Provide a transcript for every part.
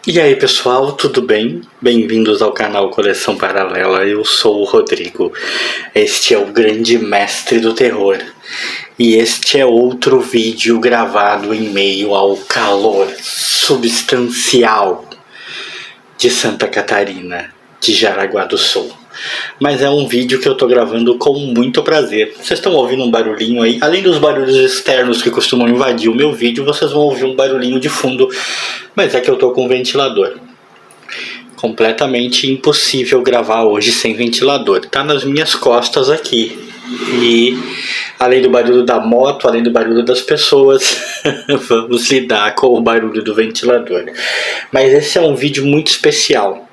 E aí pessoal, tudo bem? Bem-vindos ao canal Coleção Paralela, eu sou o Rodrigo. Este é o grande mestre do terror. E este é outro vídeo gravado em meio ao calor substancial de Santa Catarina, de Jaraguá do Sul. Mas é um vídeo que eu tô gravando com muito prazer. Vocês estão ouvindo um barulhinho aí? Além dos barulhos externos que costumam invadir o meu vídeo, vocês vão ouvir um barulhinho de fundo. Mas é que eu tô com um ventilador. Completamente impossível gravar hoje sem ventilador. Tá nas minhas costas aqui. E além do barulho da moto, além do barulho das pessoas, vamos lidar com o barulho do ventilador. Mas esse é um vídeo muito especial.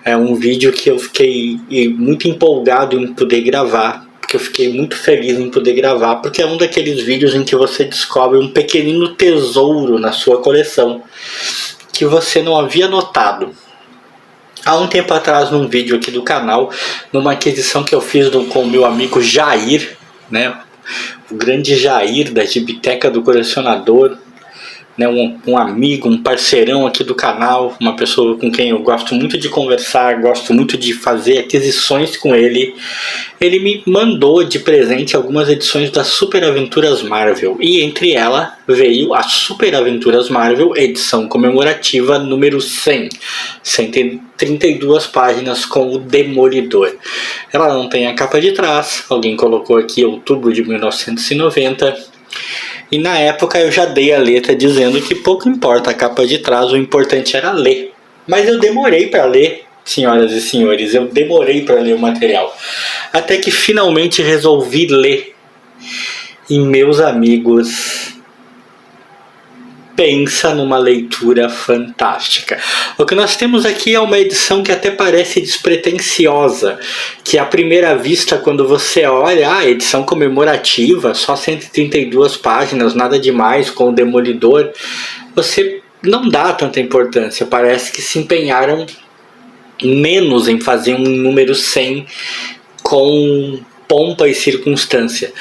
É um vídeo que eu fiquei muito empolgado em poder gravar, porque eu fiquei muito feliz em poder gravar, porque é um daqueles vídeos em que você descobre um pequenino tesouro na sua coleção que você não havia notado. Há um tempo atrás, num vídeo aqui do canal, numa aquisição que eu fiz com o meu amigo Jair, né, o grande Jair da Gibiteca do Colecionador, né, um amigo, um parceirão aqui do canal, uma pessoa com quem eu gosto muito de conversar, gosto muito de fazer aquisições com ele. Ele me mandou de presente algumas edições das Super Aventuras Marvel, e entre elas veio a Super Aventuras Marvel edição comemorativa número 100, 132 páginas com o Demolidor. Ela não tem a capa de trás, alguém colocou aqui outubro de 1990. E na época eu já dei a letra dizendo que pouco importa a capa de trás, o importante era ler. Mas eu demorei para ler, senhoras e senhores, eu demorei para ler o material. Até que finalmente resolvi ler. E meus amigos, pensa numa leitura fantástica. O que nós temos aqui é uma edição que até parece despretensiosa, que à primeira vista, quando você olha, edição comemorativa, só 132 páginas, nada demais, com o Demolidor, você não dá tanta importância. Parece que se empenharam menos em fazer um número 100 com pompa e circunstância.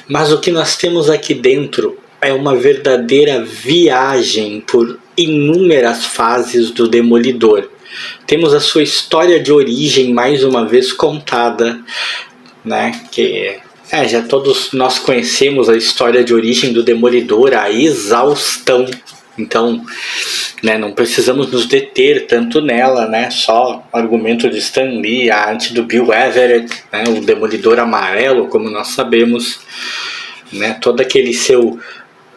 Mas o que nós temos aqui dentro é uma verdadeira viagem por inúmeras fases do Demolidor. Temos a sua história de origem mais uma vez contada, né? Já todos nós conhecemos a história de origem do Demolidor, a exaustão. Então, né, não precisamos nos deter tanto nela, né? Só o argumento de Stan Lee, a arte do Bill Everett, né, o Demolidor amarelo, como nós sabemos, né, todo aquele seu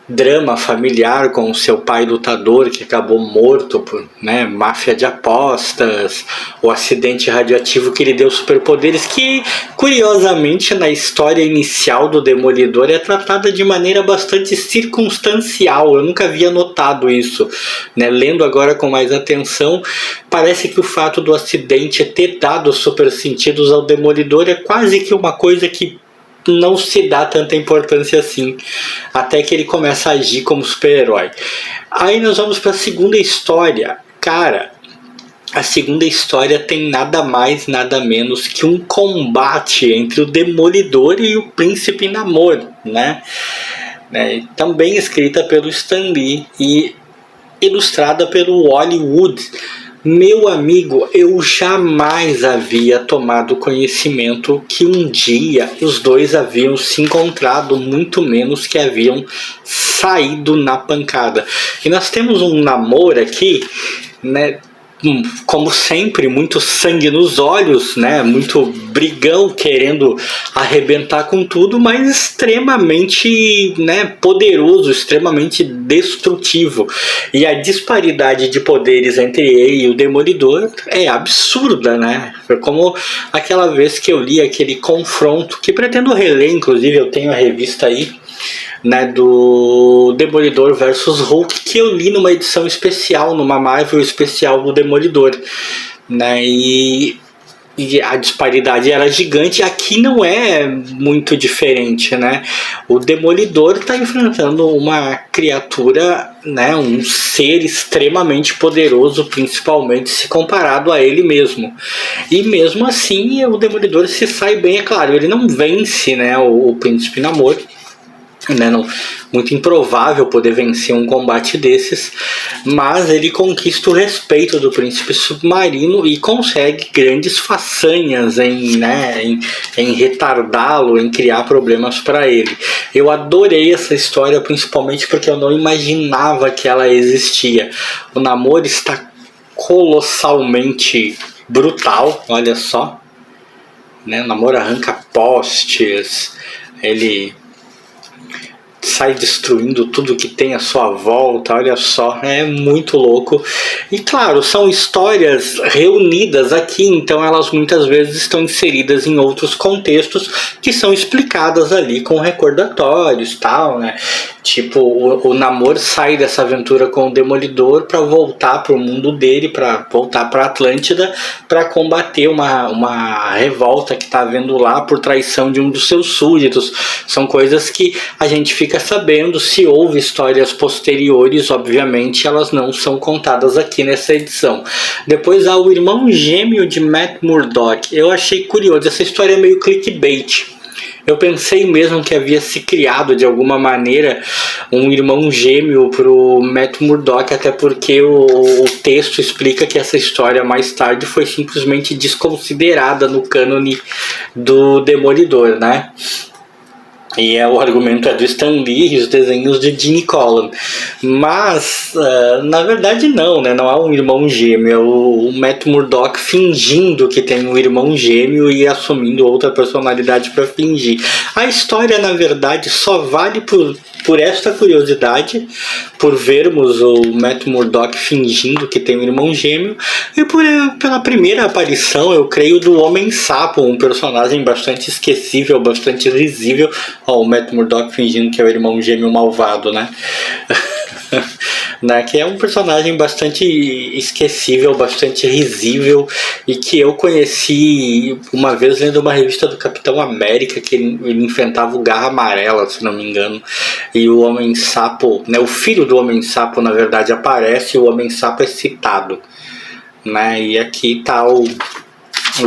drama familiar com o seu pai lutador que acabou morto por, né, máfia de apostas, o acidente radioativo que lhe deu superpoderes, que curiosamente na história inicial do Demolidor é tratada de maneira bastante circunstancial. Eu nunca havia notado isso, né? Lendo agora com mais atenção, parece que o fato do acidente ter dado super sentidos ao Demolidor é quase que uma coisa que não se dá tanta importância assim, até que ele começa a agir como super-herói. Aí nós vamos para a segunda história. Cara, a segunda história tem nada mais, nada menos que um combate entre o Demolidor e o Príncipe Namor, né? Também escrita pelo Stan Lee e ilustrada pelo Wally Wood. Meu amigo, eu jamais havia tomado conhecimento que um dia os dois haviam se encontrado, muito menos que haviam saído na pancada. E nós temos um Namor aqui, né? Como sempre, muito sangue nos olhos, né? Muito brigão, querendo arrebentar com tudo, mas extremamente, né, poderoso, extremamente destrutivo. E a disparidade de poderes entre ele e o Demolidor é absurda, né? Foi como aquela vez que eu li aquele confronto, que pretendo reler, inclusive eu tenho a revista aí, né, do Demolidor versus Hulk, que eu li numa edição especial, numa Marvel especial do Demolidor, né, e a disparidade era gigante. Aqui não é muito diferente, né? O Demolidor está enfrentando uma criatura, né, um ser extremamente poderoso, principalmente se comparado a ele mesmo. E mesmo assim o Demolidor se sai bem, é claro, ele não vence, né, o Príncipe Namor, né, muito improvável poder vencer um combate desses, mas ele conquista o respeito do príncipe submarino e consegue grandes façanhas em retardá-lo, em criar problemas para ele. Eu adorei essa história, principalmente porque eu não imaginava que ela existia. O Namor está colossalmente brutal, olha só, né? O Namor arranca postes, ele sai destruindo tudo que tem à sua volta, olha só, é muito louco. E claro, são histórias reunidas aqui, então elas muitas vezes estão inseridas em outros contextos que são explicadas ali com recordatórios, tal, né? Tipo, o Namor sai dessa aventura com o Demolidor para voltar para o mundo dele, para voltar para Atlântida, para combater uma revolta que está havendo lá por traição de um dos seus súditos. São coisas que a gente fica sabendo. Se houve histórias posteriores, obviamente elas não são contadas aqui nessa edição. Depois há o irmão gêmeo de Matt Murdock. Eu achei curioso, essa história é meio clickbait. Eu pensei mesmo que havia se criado de alguma maneira um irmão gêmeo pro Matt Murdock, até porque o texto explica que essa história mais tarde foi simplesmente desconsiderada no cânone do Demolidor, né? E o argumento é do Stan Lee e os desenhos de Gene Colan. Mas, na verdade não, né? Não há um irmão gêmeo. É o Matt Murdock fingindo que tem um irmão gêmeo e assumindo outra personalidade para fingir. A história, na verdade, só vale por esta curiosidade, por vermos o Matt Murdock fingindo que tem um irmão gêmeo, e pela primeira aparição, eu creio, do Homem-Sapo, um personagem bastante esquecível, bastante risível. Ó, o Matt Murdock fingindo que é o irmão gêmeo malvado, né? Né, que é um personagem bastante esquecível, bastante risível, e que eu conheci uma vez lendo uma revista do Capitão América, que ele enfrentava o Garra Amarela, se não me engano, e o Homem-Sapo, né, o filho do Homem-Sapo, na verdade, aparece, e o Homem-Sapo é citado, né, e aqui tá o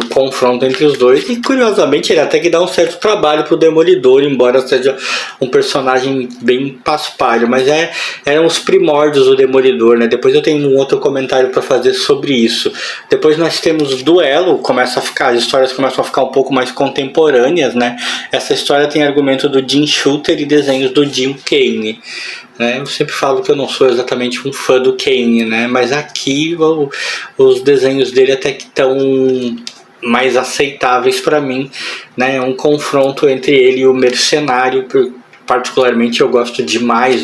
confronto entre os dois, e curiosamente ele até que dá um certo trabalho pro Demolidor, embora seja um personagem bem paspalho, mas eram os primórdios do Demolidor, né? Depois eu tenho um outro comentário para fazer sobre isso. Depois nós temos duelo, as histórias começam a ficar um pouco mais contemporâneas, né? Essa história tem argumento do Jim Shooter e desenhos do Jim Kane. Eu sempre falo que eu não sou exatamente um fã do Kane, né? Mas aqui os desenhos dele até que estão mais aceitáveis para mim, né? Um confronto entre ele e o Mercenário. Particularmente eu gosto demais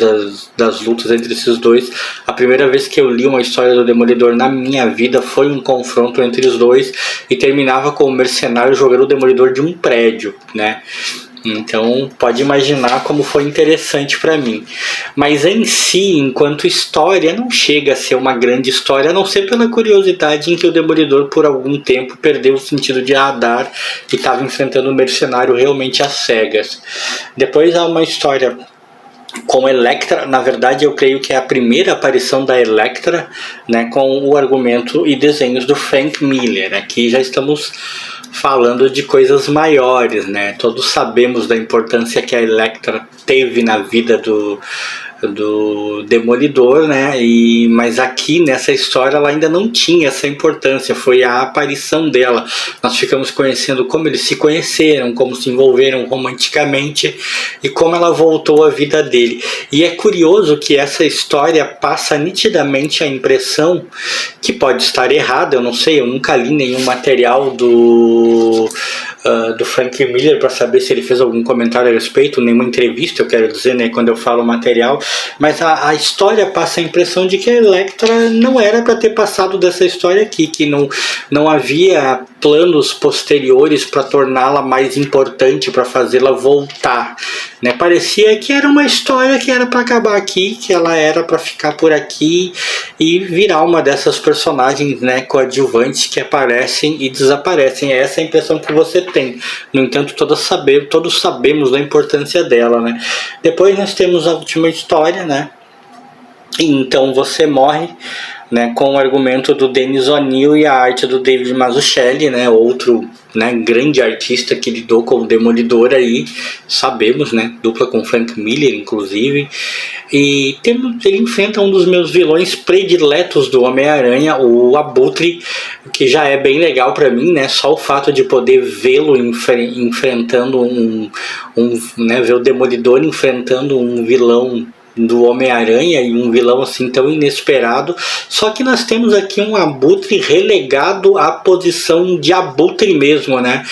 das lutas entre esses dois. A primeira vez que eu li uma história do Demolidor na minha vida foi um confronto entre os dois, e terminava com o Mercenário jogando o Demolidor de um prédio, né? Então pode imaginar como foi interessante para mim. Mas em si, enquanto história, não chega a ser uma grande história, a não ser pela curiosidade em que o Demolidor por algum tempo perdeu o sentido de radar e estava enfrentando o Mercenário realmente às cegas. Depois há uma história com Elektra, na verdade eu creio que é a primeira aparição da Elektra, né, com o argumento e desenhos do Frank Miller. Aqui já estamos falando de coisas maiores, né? Todos sabemos da importância que a Elektra teve na vida do Demolidor, né? Mas aqui nessa história ela ainda não tinha essa importância, foi a aparição dela. Nós ficamos conhecendo como eles se conheceram, como se envolveram romanticamente e como ela voltou à vida dele. E é curioso que essa história passa nitidamente a impressão, que pode estar errada, eu não sei, eu nunca li nenhum material do Frank Miller para saber se ele fez algum comentário a respeito, nenhuma entrevista, eu quero dizer, né, quando eu falo material, mas a história passa a impressão de que a Elektra não era para ter passado dessa história aqui, que não havia planos posteriores para torná-la mais importante, para fazê-la voltar, né? Parecia que era uma história que era para acabar aqui, que ela era para ficar por aqui e virar uma dessas personagens, né, coadjuvantes que aparecem e desaparecem. Essa é a impressão que você tem. No entanto, todos sabemos da importância dela, né? Depois nós temos a última história, né, E então você morre, né, com o argumento do Dennis O'Neil e a arte do David Mazzucchelli, né, outro, né, grande artista que lidou com o Demolidor aí, sabemos, né, dupla com Frank Miller, inclusive. E ele enfrenta um dos meus vilões prediletos do Homem-Aranha, o Abutre, que já é bem legal pra mim, né, só o fato de poder vê-lo enfrentando né, ver o Demolidor enfrentando um vilão do Homem-Aranha e um vilão assim tão inesperado. Só que nós temos aqui um Abutre relegado à posição de Abutre mesmo, né?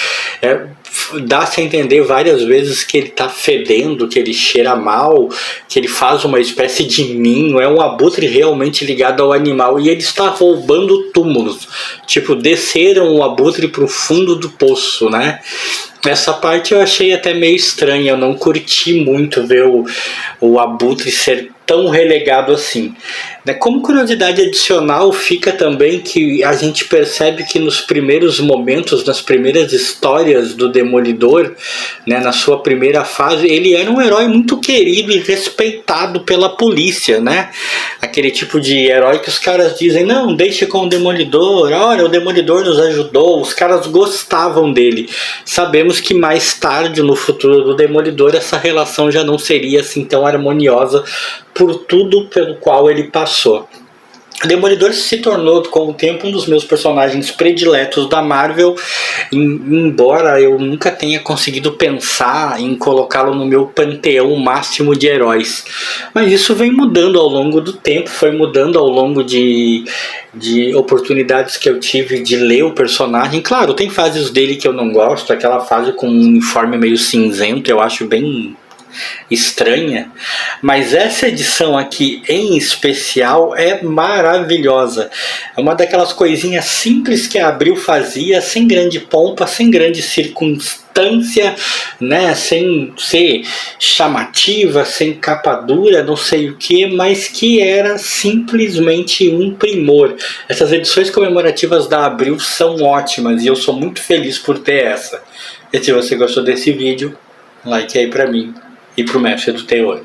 Dá-se a entender várias vezes que ele tá fedendo, que ele cheira mal, que ele faz uma espécie de ninho. É um Abutre realmente ligado ao animal e ele está roubando túmulos. Tipo, desceram o Abutre pro fundo do poço, né? Essa parte eu achei até meio estranha, eu não curti muito ver o Abutre ser tão relegado assim. Como curiosidade adicional, fica também que a gente percebe que nos primeiros momentos, nas primeiras histórias do Demolidor, né, na sua primeira fase, ele era um herói muito querido e respeitado pela polícia, né? Aquele tipo de herói que os caras dizem, não, deixe com o Demolidor, olha, o Demolidor nos ajudou, os caras gostavam dele. Sabemos que mais tarde, no futuro do Demolidor, essa relação já não seria assim tão harmoniosa por tudo pelo qual ele passou. O Demolidor se tornou com o tempo um dos meus personagens prediletos da Marvel, embora eu nunca tenha conseguido pensar em colocá-lo no meu panteão máximo de heróis. Mas isso vem mudando ao longo do tempo, foi mudando ao longo de oportunidades que eu tive de ler o personagem. Claro, tem fases dele que eu não gosto, aquela fase com um uniforme meio cinzento, eu acho bem estranha, mas essa edição aqui em especial é maravilhosa. É uma daquelas coisinhas simples que a Abril fazia, sem grande pompa, sem grande circunstância, né, sem ser chamativa, sem capa dura, não sei o que, mas que era simplesmente um primor. Essas edições comemorativas da Abril são ótimas e eu sou muito feliz por ter essa. E se você gostou desse vídeo, like aí pra mim e pro mestre do teor.